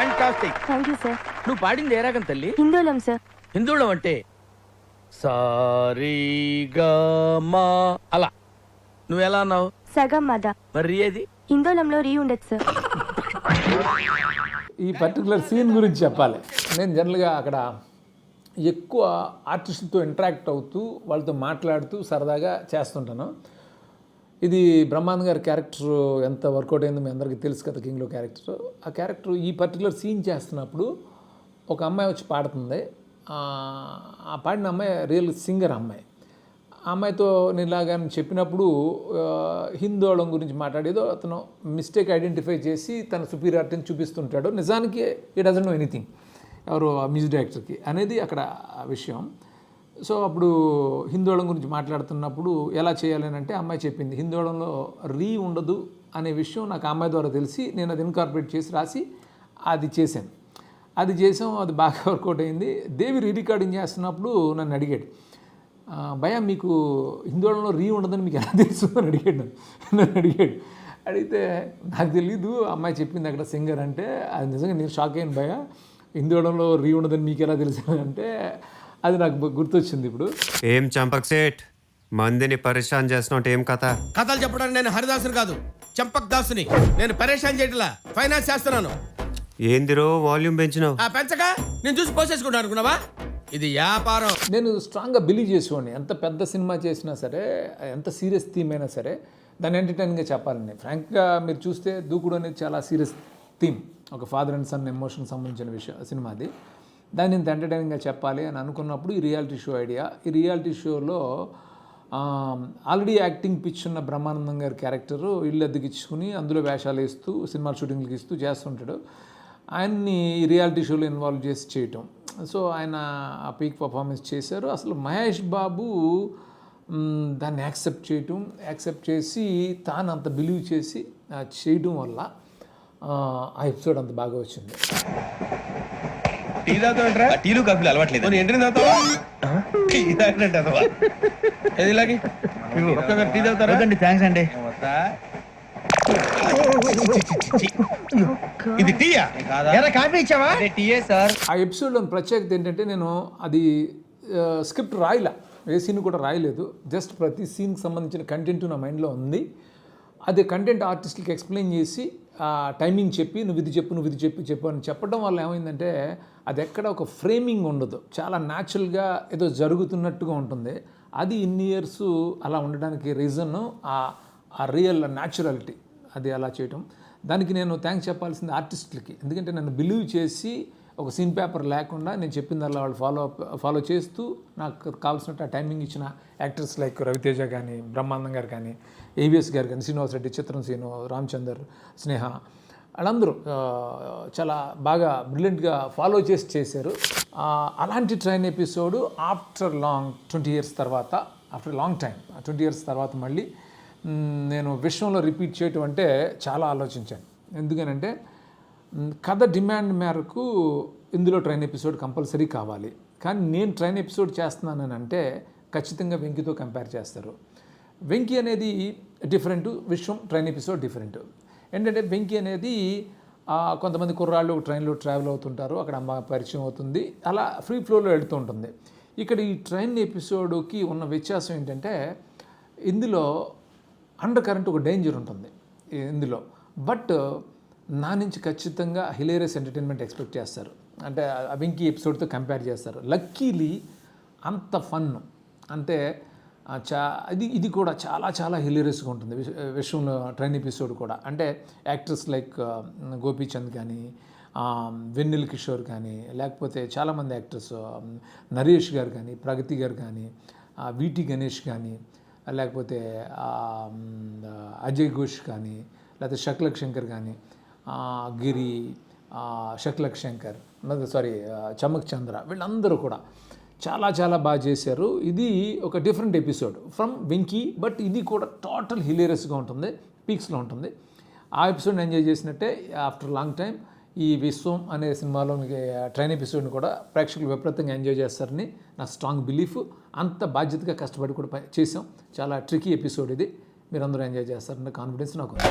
Fantastic. Thank you sir. నువ్వు పాడింది ఏ రాగం తల్లి? హిందోళం సార్. హిందోళం అంటే సారీగమా అలా. నువ్వు ఎలా అన్నావు? సగం మద. మరి ఏది? హిందోళంలో రీ ఉండదు సార్. ఈ పర్టికులర్ సీన్ గురించి చెప్పాలి. నేను జనరల్గా అక్కడ ఎక్కువ ఆర్టిస్టులతో ఇంటరాక్ట్ అవుతూ వాళ్ళతో మాట్లాడుతూ సరదాగా చేస్తుంటాను. ఇది బ్రహ్మానంద్ గారి క్యారెక్టర్ ఎంత వర్కౌట్ అయిందో మీ అందరికీ తెలుసు కదా, కింగ్లో క్యారెక్టర్. ఆ క్యారెక్టర్ ఈ పర్టికులర్ సీన్ చేస్తున్నప్పుడు ఒక అమ్మాయి వచ్చి పాడుతుంది. ఆ పాడిన అమ్మాయి రియల్ సింగర్ అమ్మాయి. ఆ అమ్మాయితో నేను ఇలాగా చెప్పినప్పుడు హిందోళం గురించి మాట్లాడేదో అతను మిస్టేక్ ఐడెంటిఫై చేసి తన సుపీరియారిటీని చూపిస్తుంటాడు. నిజానికి ఈ డజంట్ నో ఎనీథింగ్, ఎవరు మ్యూజిక్ డైరెక్టర్కి అనేది అక్కడ విషయం. సో అప్పుడు హిందోళం గురించి మాట్లాడుతున్నప్పుడు ఎలా చేయాలి అని అంటే అమ్మాయి చెప్పింది, హిందోళంలో రీ ఉండదు అనే విషయం నాకు అమ్మాయి ద్వారా తెలిసి నేను అది ఇన్కార్పొరేట్ చేసి రాసి అది చేశాను. అది చేసాం, అది బాగా వర్కౌట్ అయింది. దేవి రీ రికార్డింగ్ చేస్తున్నప్పుడు నన్ను అడిగాడు, భయ మీకు హిందోళంలో రీ ఉండదని మీకు ఎలా తెలుసు అని నన్ను అడిగాడు. అడిగితే నాకు తెలీదు, అమ్మాయి చెప్పింది అక్కడ సింగర్ అంటే. అది నిజంగా నేను షాక్ అయ్యాను, భయ హిందోళంలో రీ ఉండదని మీకు ఎలా తెలుసు అంటే అది నాకు గుర్తొచ్చింది. ఇప్పుడు ఏం చంపక్ సేట్, మందిని పరేషాన్ చేస్తున్నట్టు ఏం కథ? కథలు చెప్పడానికి నేను హరిదాసుని కాదు, చంపక్ దాసుని. నేను పరేషాన్ చేయట్లా, ఫైనాన్స్ చేస్తున్నాను. ఏందిరో వాల్యూమ్ పెంచినావు? పెంచక నేను చూసి పోసేసుకుంటాను అనుకున్నావా? ఇది వ్యాపారం. నేను స్ట్రాంగ్గా బిలీవ్ చేసేవాడిని, ఎంత పెద్ద సినిమా చేసినా సరే, ఎంత సీరియస్ థీమ్ అయినా సరే దాన్ని ఎంటర్టైనింగ్గా చెప్పాలని. ఫ్రాంక్గా మీరు చూస్తే దూకుడు అనేది చాలా సీరియస్ థీమ్, ఒక ఫాదర్ అండ్ సన్ ఎమోషన్ సంబంధించిన విషయం సినిమా. అది దాన్ని ఇంత ఎంటర్టైనింగ్గా చెప్పాలి అని అనుకున్నప్పుడు ఈ రియాలిటీ షో ఐడియా. ఈ రియాలిటీ షోలో ఆల్రెడీ యాక్టింగ్ పిచ్ ఉన్న బ్రహ్మానందం గారి క్యారెక్టరు ఇల్లు అద్దెకిచ్చుకుని అందులో వేషాలు వేస్తూ సినిమాలు షూటింగ్లు ఇస్తూ చేస్తుంటాడు. ఆయన్ని ఈ రియాలిటీ షోలో ఇన్వాల్వ్ చేసి చేయటం. సో ఆయన ఆ పీక్ పర్ఫార్మెన్స్ చేశారు. అసలు మహేష్ బాబు దాన్ని యాక్సెప్ట్ చేసి తాను అంత బిలీవ్ చేసి చేయడం వల్ల ఆ ఎపిసోడ్ అంత బాగా వచ్చింది. టీ తాగుతావంటరా? టీలు కాఫీలు అలవాట్లేదు. ఎంట్రీ తాగుతావా? టీ తాగినట్టు ఇలాగే ఒక్కొక్కరు టీ తాగుతారా? థ్యాంక్స్ అండి. ఇది టీయా? కాఫీ ఇచ్చావా? టీయే సార్. ఆ ఎపిసోడ్లో ప్రత్యేకత ఏంటంటే నేను అది స్క్రిప్ట్ రాయలే, ఏ సీన్ కూడా రాయలేదు. జస్ట్ ప్రతి సీన్కి సంబంధించిన కంటెంట్ నా మైండ్లో ఉంది. అదే కంటెంట్ ఆర్టిస్ట్కి ఎక్స్ప్లెయిన్ చేసి టైమింగ్ చెప్పి నువ్వు ఇది చెప్పు అని చెప్పడం వల్ల ఏమైందంటే అది ఎక్కడ ఒక ఫ్రేమింగ్ ఉండదు, చాలా న్యాచురల్గా ఏదో జరుగుతున్నట్టుగా ఉంటుంది. అది ఇన్ని ఇయర్స్ అలా ఉండడానికి రీజన్ ఆ రియల్ న్యాచురాలిటీ, అది అలా చేయటం. దానికి నేను థ్యాంక్స్ చెప్పాల్సింది ఆర్టిస్టులకి. ఎందుకంటే నన్ను బిలీవ్ చేసి ఒక సీన్ పేపర్ లేకుండా నేను చెప్పిందల్లా వాళ్ళు ఫాలో చేస్తూ నాకు కావాల్సినట్టు ఆ టైమింగ్ ఇచ్చిన యాక్టర్స్ లైక్ రవితేజ కానీ, బ్రహ్మానందం గారు కానీ, ఏవిఎస్ గారు కానీ, శ్రీనివాస్ రెడ్డి, చిత్రం శ్రీను, రామచందర్, స్నేహ, వాళ్ళందరూ చాలా బాగా బ్రిలియంట్గా ఫాలో చేశారు. అలాంటి train episode after long 20 years తర్వాత, ఆఫ్టర్ లాంగ్ టైం 20 years తర్వాత మళ్ళీ నేను విశ్వంలో రిపీట్ చేయటం అంటే చాలా ఆలోచించాను. ఎందుకనంటే కథ డిమాండ్ మేరకు ఇందులో ట్రైన్ ఎపిసోడ్ కంపల్సరీ కావాలి. కానీ నేను ట్రైన్ ఎపిసోడ్ చేస్తున్నానని అంటే ఖచ్చితంగా వెంకీతో కంపేర్ చేస్తారు. వెంకీ అనేది డిఫరెంట్, విశ్వం ట్రైన్ ఎపిసోడ్ డిఫరెంట్. ఏంటంటే వెంకీ అనేది కొంతమంది కుర్రాళ్ళు ట్రైన్లో ట్రావెల్ అవుతుంటారు, అక్కడ అమ్మ పరిచయం అవుతుంది, అలా ఫ్రీ ఫ్లోలో వెళ్తూ ఉంటుంది. ఇక్కడ ఈ ట్రైన్ ఎపిసోడ్కి ఉన్న వ్యత్యాసం ఏంటంటే ఇందులో అండర్ కరెంట్ ఒక డేంజర్ ఉంటుంది ఇందులో. బట్ నా నుంచి ఖచ్చితంగా హిలేరియస్ ఎంటర్టైన్మెంట్ ఎక్స్పెక్ట్ చేస్తారు, అంటే వెంకీ ఎపిసోడ్తో కంపేర్ చేస్తారు. లక్కీలీ అంత ఫన్, అంటే ఇది కూడా చాలా చాలా హిలేరియస్గా ఉంటుంది విశ్వంలో ట్రైన్ ఎపిసోడ్ కూడా. అంటే యాక్టర్స్ లైక్ గోపీచంద్ కానీ, వెన్నెల కిషోర్ కానీ, లేకపోతే చాలామంది యాక్టర్స్ నరేష్ గారు కానీ, ప్రగతి గారు కానీ, వీటి గణేష్ కానీ, లేకపోతే అజయ్ ఘోష్ కానీ, లేకపోతే శక్లక్ శంకర్ కానీ, గిరి, శక్లక్ శంకర్, చమక్ చంద్ర, వీళ్ళందరూ కూడా చాలా చాలా బాగా చేశారు. ఇది ఒక different episode from Venky, but ఇది కూడా టోటల్ హిలేరియస్గా ఉంటుంది, పీక్స్లో ఉంటుంది. ఆ ఎపిసోడ్ని ఎంజాయ్ చేసినట్టే ఆఫ్టర్ లాంగ్ టైం ఈ విశ్వం అనే సినిమాలోని ట్రైన్ ఎపిసోడ్ని కూడా ప్రేక్షకులు విపరీతంగా ఎంజాయ్ చేస్తారని నా స్ట్రాంగ్ బిలీఫ్. అంత బాధ్యతగా కష్టపడి కూడా చేసాం. చాలా ట్రికీ ఎపిసోడ్ ఇది, మీరందరూ ఎంజాయ్ చేస్తారన్న కాన్ఫిడెన్స్ నాకు ఉంది.